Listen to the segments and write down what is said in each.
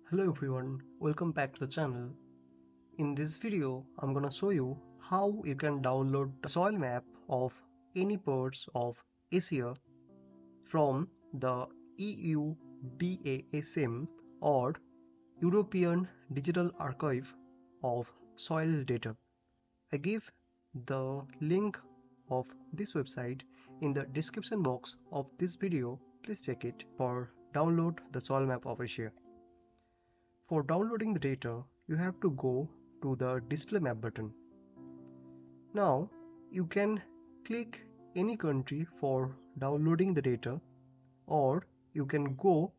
Hello everyone, welcome back to the channel. In this video, I'm gonna show you how you can download the soil map of any parts of Asia from the EUDASM or European Digital Archive of Soil Data. I give the link of this website in the description box of this video. Please check it for download the soil map of Asia. For downloading the data, you have to go to the display map button. Now you can click any country for downloading the data, or you can go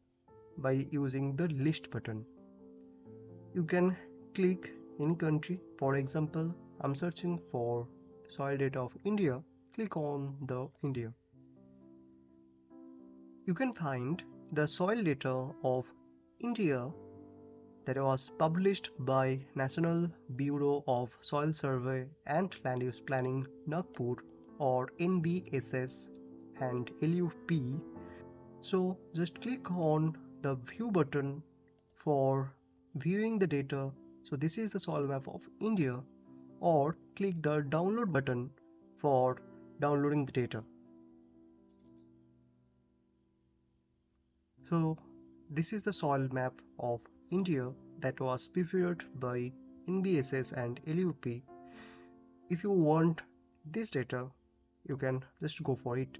by using the list button. You can click any country. For example, I'm searching for soil data of India. Click on the India. You can find the soil data of India that was published by National Bureau of Soil Survey and Land Use Planning, Nagpur, or NBSS&LUP. So just click on the view button for viewing the data. So this is the soil map of India, or click the download button for downloading the data. So this is the soil map of India that was prepared by NBSS and LUP. If you want this data, you can just go for it.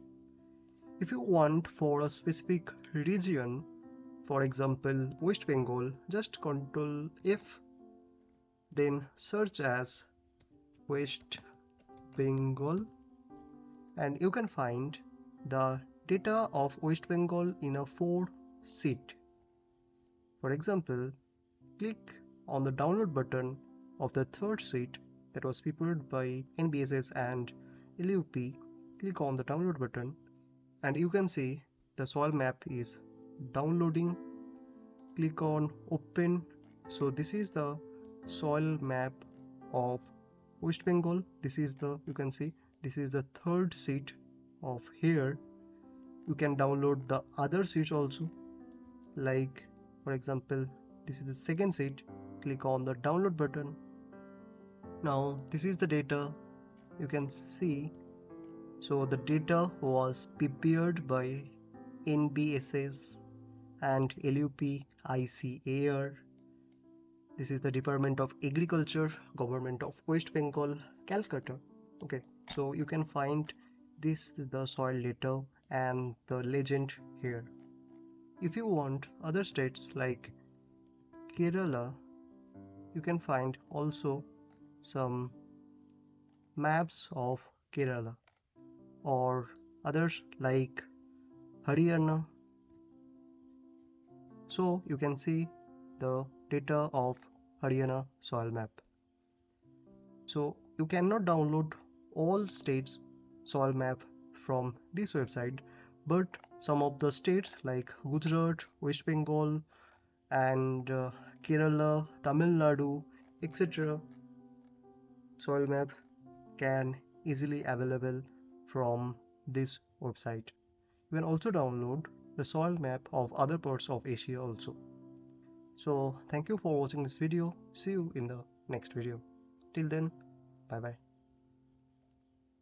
If you want for a specific region, for example West Bengal, just Ctrl F, then search as West Bengal, and you can find the data of West Bengal in a 4 sheet. For example, click on the download button of the third sheet that was prepared by NBSS and LUP. Click on the download button and you can see the soil map is downloading. Click on open. So this is the soil map of West Bengal. This is the, you can see, this is the third sheet of here. You can download the other sheets also, like for example this is the second sheet. Click on the download button. Now this is the data you can see. So the data was prepared by NBSS and LUP ICAR. This is the Department of Agriculture, Government of West Bengal, Calcutta. Okay, so you can find this is the soil data and the legend here. If you want other states like Kerala, you can find also some maps of Kerala, or others like Haryana. So you can see the data of Haryana soil map. So you cannot download all states soil map from this website, but some of the states like Gujrat, West Bengal, and Kerala, Tamil Nadu, etc. soil map can easily available from this website. You can also download the soil map of other parts of Asia also. So thank you for watching this video. See you in the next video. Till then, bye bye.